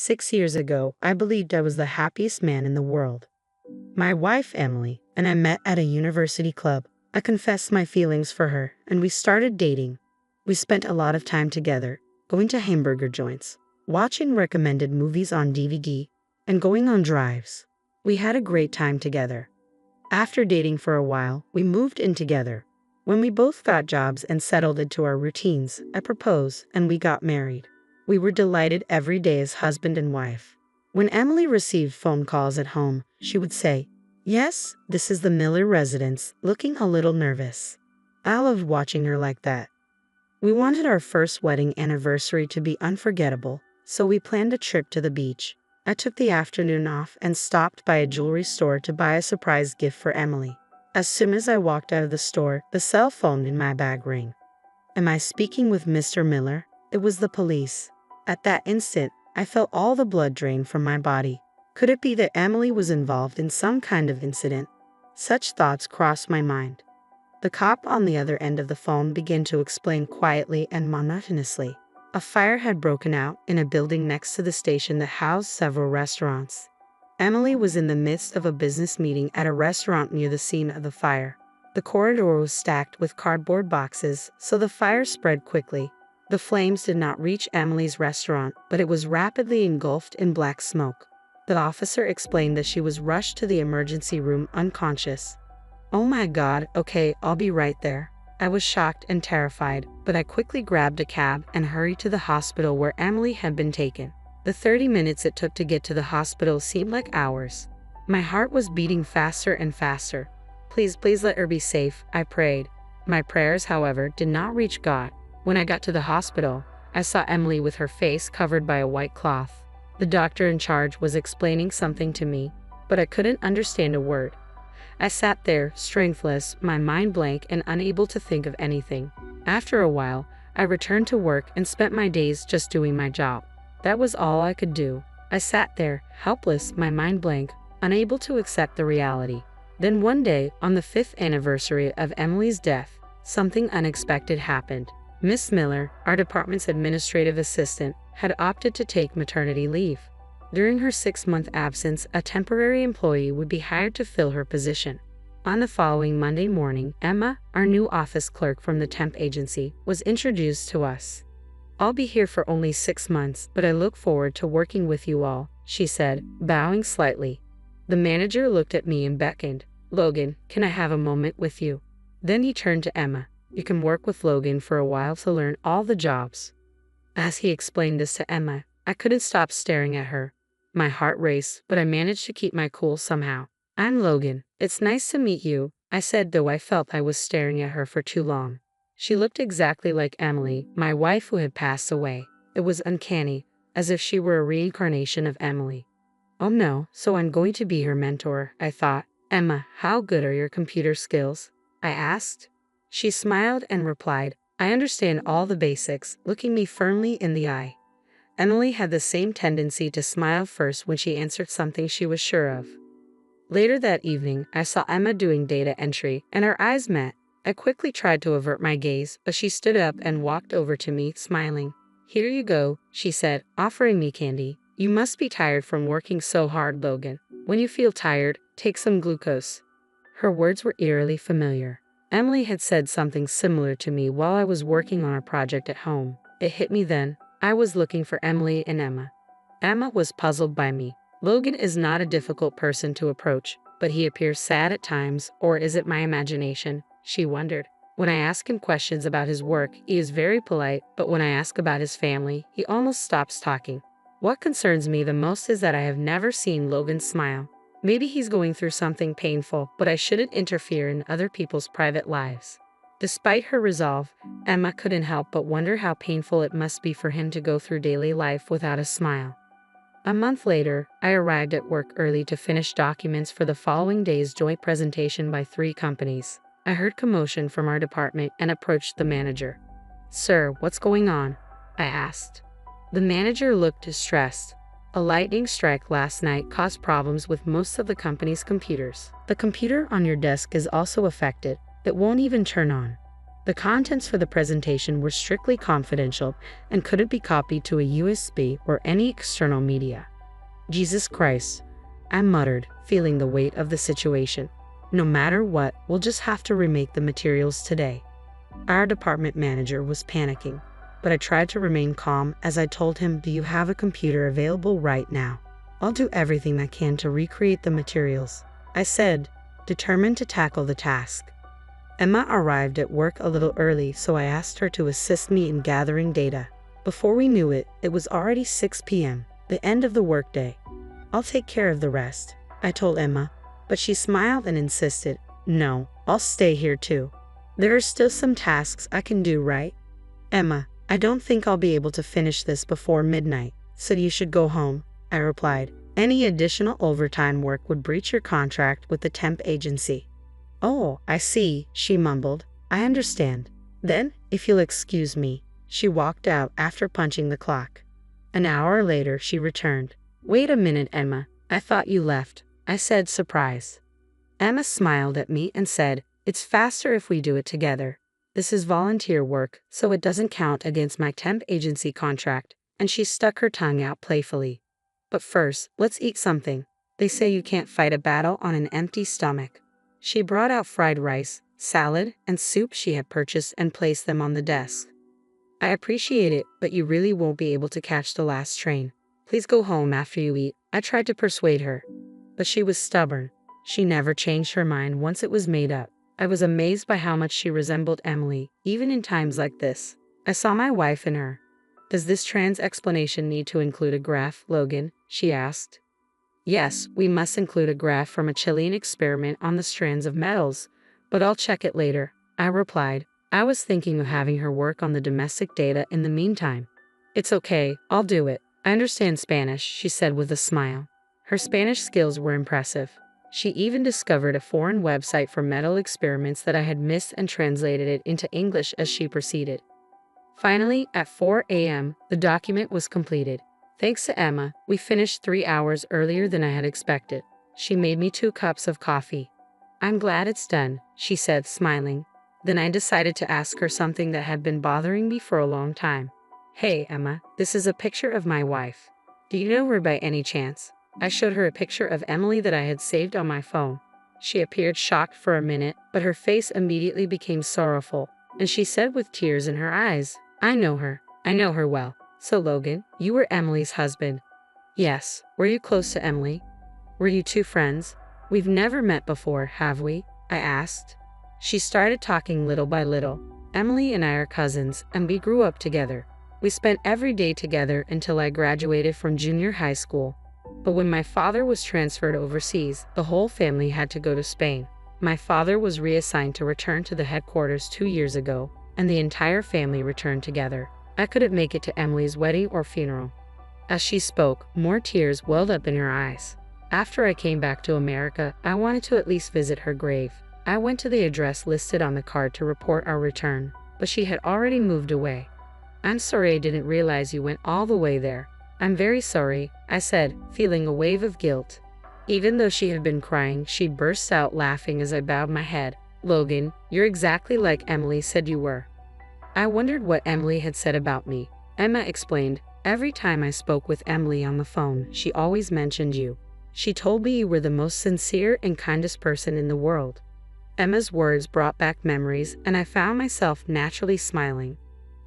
6 years ago, I believed I was the happiest man in the world. My wife, Emily, and I met at a university club. I confessed my feelings for her, and we started dating. We spent a lot of time together, going to hamburger joints, watching recommended movies on DVD, and going on drives. We had a great time together. After dating for a while, we moved in together. When we both got jobs and settled into our routines, I proposed and we got married. We were delighted every day as husband and wife. When Emily received phone calls at home, she would say, "Yes, this is the Miller residence," looking a little nervous. I loved watching her like that. We wanted our first wedding anniversary to be unforgettable, so we planned a trip to the beach. I took the afternoon off and stopped by a jewelry store to buy a surprise gift for Emily. As soon as I walked out of the store, the cell phone in my bag rang. "Am I speaking with Mr. Miller?" It was the police. At that instant, I felt all the blood drain from my body. Could it be that Emily was involved in some kind of incident? Such thoughts crossed my mind. The cop on the other end of the phone began to explain quietly and monotonously. A fire had broken out in a building next to the station that housed several restaurants. Emily was in the midst of a business meeting at a restaurant near the scene of the fire. The corridor was stacked with cardboard boxes, so the fire spread quickly. The flames did not reach Emily's restaurant, but it was rapidly engulfed in black smoke. The officer explained that she was rushed to the emergency room unconscious. "Oh my God, okay, I'll be right there." I was shocked and terrified, but I quickly grabbed a cab and hurried to the hospital where Emily had been taken. The 30 minutes it took to get to the hospital seemed like hours. My heart was beating faster and faster. Please let her be safe," I prayed. My prayers, however, did not reach God. When I got to the hospital, I saw Emily with her face covered by a white cloth. The doctor in charge was explaining something to me, but I couldn't understand a word. I sat there, strengthless, my mind blank and unable to think of anything. After a while, I returned to work and spent my days just doing my job. That was all I could do. I sat there, helpless, my mind blank, unable to accept the reality. Then one day, on the 5th anniversary of Emily's death, something unexpected happened. Miss Miller, our department's administrative assistant, had opted to take maternity leave. During her 6-month absence, a temporary employee would be hired to fill her position. On the following Monday morning, Emma, our new office clerk from the temp agency, was introduced to us. "I'll be here for only 6 months, but I look forward to working with you all," she said, bowing slightly. The manager looked at me and beckoned. "Logan, can I have a moment with you?" Then he turned to Emma. "You can work with Logan for a while to learn all the jobs." As he explained this to Emma, I couldn't stop staring at her. My heart raced, but I managed to keep my cool somehow. "I'm Logan. It's nice to meet you," I said, though I felt I was staring at her for too long. She looked exactly like Emily, my wife who had passed away. It was uncanny, as if she were a reincarnation of Emily. "Oh no, so I'm going to be her mentor," I thought. "Emma, how good are your computer skills?" I asked. She smiled and replied, "I understand all the basics," looking me firmly in the eye. Emily had the same tendency to smile first when she answered something she was sure of. Later that evening, I saw Emma doing data entry, and our eyes met. I quickly tried to avert my gaze, but she stood up and walked over to me, smiling. "Here you go," she said, offering me candy. "You must be tired from working so hard, Logan. When you feel tired, take some glucose." Her words were eerily familiar. Emily had said something similar to me while I was working on a project at home. It hit me then. I was looking for Emily and Emma. Emma was puzzled by me. "Logan is not a difficult person to approach, but he appears sad at times, or is it my imagination?" she wondered. "When I ask him questions about his work, he is very polite, but when I ask about his family, he almost stops talking. What concerns me the most is that I have never seen Logan smile. Maybe he's going through something painful, but I shouldn't interfere in other people's private lives." Despite her resolve, Emma couldn't help but wonder how painful it must be for him to go through daily life without a smile. A month later, I arrived at work early to finish documents for the following day's joint presentation by 3 companies. I heard commotion from our department and approached the manager. "Sir, what's going on?" I asked. The manager looked distressed. "A lightning strike last night caused problems with most of the company's computers. The computer on your desk is also affected. It won't even turn on." The contents for the presentation were strictly confidential and couldn't be copied to a USB or any external media. Jesus Christ, I muttered, feeling the weight of the situation. No matter what, we'll just have to remake the materials today. Our department manager was panicking, but I tried to remain calm as I told him, "Do you have a computer available right now? I'll do everything I can to recreate the materials," I said, determined to tackle the task. Emma arrived at work a little early, so I asked her to assist me in gathering data. Before we knew it, it was already 6 p.m., the end of the workday. "I'll take care of the rest," I told Emma, but she smiled and insisted, "No, I'll stay here too. There are still some tasks I can do, right?" "Emma, I don't think I'll be able to finish this before midnight, so you should go home," I replied. "Any additional overtime work would breach your contract with the temp agency." "Oh, I see," she mumbled. "I understand. Then, if you'll excuse me." She walked out after punching the clock. An hour later, she returned. "Wait a minute, Emma. I thought you left," I said, surprised. Emma smiled at me and said, "It's faster if we do it together. This is volunteer work, so it doesn't count against my temp agency contract," and she stuck her tongue out playfully. "But first, let's eat something. They say you can't fight a battle on an empty stomach." She brought out fried rice, salad, and soup she had purchased and placed them on the desk. "I appreciate it, but you really won't be able to catch the last train. Please go home after you eat," I tried to persuade her. But she was stubborn. She never changed her mind once it was made up. I was amazed by how much she resembled Emily, even in times like this. I saw my wife in her. "Does this trans explanation need to include a graph, Logan?" she asked. "Yes, we must include a graph from a Chilean experiment on the strands of metals, but I'll check it later," I replied. I was thinking of having her work on the domestic data in the meantime. "It's okay, I'll do it. I understand Spanish," she said with a smile. Her Spanish skills were impressive. She even discovered a foreign website for metal experiments that I had missed and translated it into English as she proceeded. Finally, at 4 a.m., the document was completed. Thanks to Emma, we finished 3 hours earlier than I had expected. She made me 2 cups of coffee. "I'm glad it's done," she said, smiling. Then I decided to ask her something that had been bothering me for a long time. "Hey, Emma, this is a picture of my wife. Do you know her by any chance?" I showed her a picture of Emily that I had saved on my phone. She appeared shocked for a minute, but her face immediately became sorrowful, and she said with tears in her eyes, "I know her. I know her well. So Logan, you were Emily's husband." "Yes." "Were you close to Emily? Were you 2 friends?" "We've never met before, have we?" I asked. She started talking little by little. "Emily and I are cousins, and we grew up together. We spent every day together until I graduated from junior high school. But when my father was transferred overseas, the whole family had to go to Spain. My father was reassigned to return to the headquarters 2 years ago, and the entire family returned together. I couldn't make it to Emily's wedding or funeral." As she spoke, more tears welled up in her eyes. "After I came back to America, I wanted to at least visit her grave. I went to the address listed on the card to report our return, but she had already moved away." "I'm sorry I didn't realize you went all the way there." "I'm very sorry," I said, feeling a wave of guilt. Even though she had been crying, she burst out laughing as I bowed my head. "Logan, you're exactly like Emily said you were." I wondered what Emily had said about me. Emma explained, "Every time I spoke with Emily on the phone, she always mentioned you. She told me you were the most sincere and kindest person in the world." Emma's words brought back memories, and I found myself naturally smiling.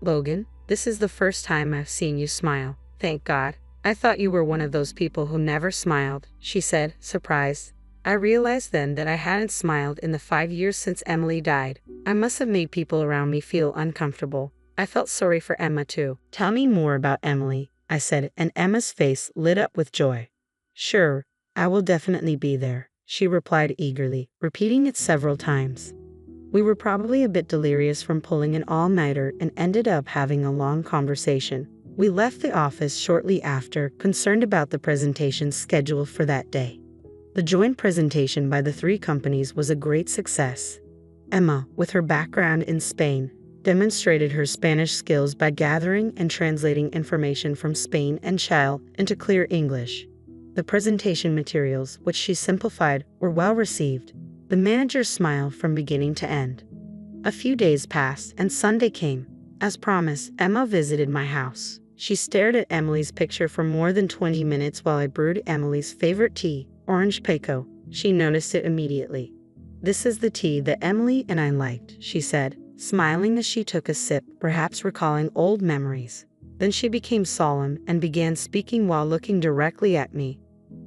"Logan, this is the first time I've seen you smile. Thank God. I thought you were one of those people who never smiled," she said, surprised. I realized then that I hadn't smiled in the 5 years since Emily died. I must have made people around me feel uncomfortable. I felt sorry for Emma too. "Tell me more about Emily," I said, and Emma's face lit up with joy. "Sure, I will definitely be there," she replied eagerly, repeating it several times. We were probably a bit delirious from pulling an all-nighter and ended up having a long conversation. We left the office shortly after, concerned about the presentation scheduled for that day. The joint presentation by the 3 companies was a great success. Emma, with her background in Spain, demonstrated her Spanish skills by gathering and translating information from Spain and Chile into clear English. The presentation materials, which she simplified, were well received. The manager smiled from beginning to end. A few days passed and Sunday came. As promised, Emma visited my house. She stared at Emily's picture for more than 20 minutes while I brewed Emily's favorite tea, orange pekoe. She noticed it immediately. "This is the tea that Emily and I liked," she said, smiling as she took a sip, perhaps recalling old memories. Then she became solemn and began speaking while looking directly at me.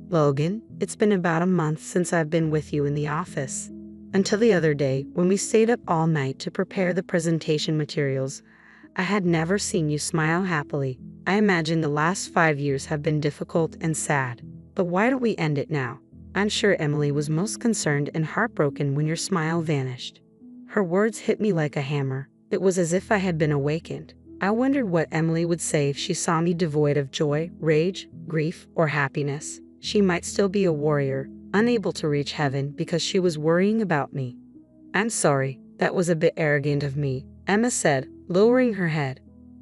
"Logan, it's been about a month since I've been with you in the office. Until the other day, when we stayed up all night to prepare the presentation materials, I had never seen you smile happily. I imagine the last 5 years have been difficult and sad. But why don't we end it now? I'm sure Emily was most concerned and heartbroken when your smile vanished." Her words hit me like a hammer. It was as if I had been awakened. I wondered what Emily would say if she saw me devoid of joy, rage, grief, or happiness. She might still be a warrior, unable to reach heaven because she was worrying about me. "I'm sorry, that was a bit arrogant of me," Emma said, lowering her head.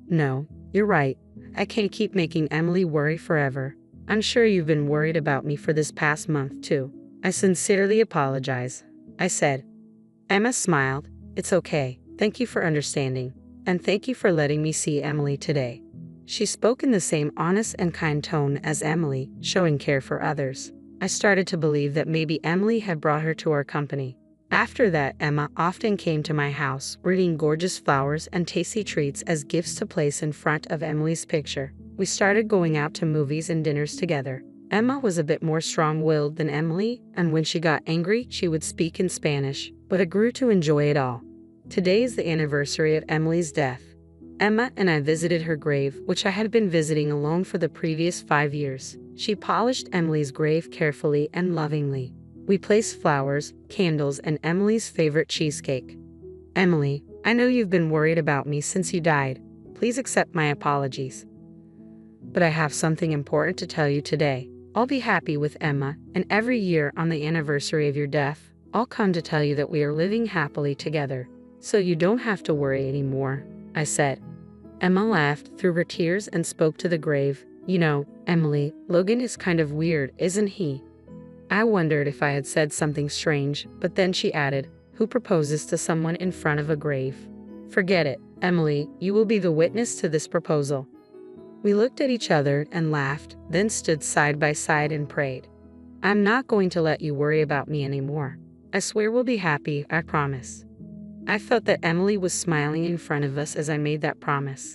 "No, you're right. I can't keep making Emily worry forever. I'm sure you've been worried about me for this past month too. I sincerely apologize," I said. Emma smiled. "It's okay. Thank you for understanding. And thank you for letting me see Emily today." She spoke in the same honest and kind tone as Emily, showing care for others. I started to believe that maybe Emily had brought her to our company. After that, Emma often came to my house, bringing gorgeous flowers and tasty treats as gifts to place in front of Emily's picture. We started going out to movies and dinners together. Emma was a bit more strong-willed than Emily, and when she got angry, she would speak in Spanish, but I grew to enjoy it all. Today is the anniversary of Emily's death. Emma and I visited her grave, which I had been visiting alone for the previous 5 years. She polished Emily's grave carefully and lovingly. We placed flowers, candles, and Emily's favorite cheesecake. "Emily, I know you've been worried about me since you died. Please accept my apologies. But I have something important to tell you today. I'll be happy with Emma, and every year on the anniversary of your death, I'll come to tell you that we are living happily together. So you don't have to worry anymore," I said. Emma laughed through her tears and spoke to the grave. "You know, Emily, Logan is kind of weird, isn't he?" I wondered if I had said something strange, but then she added, "Who proposes to someone in front of a grave? Forget it, Emily, you will be the witness to this proposal." We looked at each other and laughed, then stood side by side and prayed. "I'm not going to let you worry about me anymore. I swear we'll be happy, I promise." I felt that Emily was smiling in front of us as I made that promise.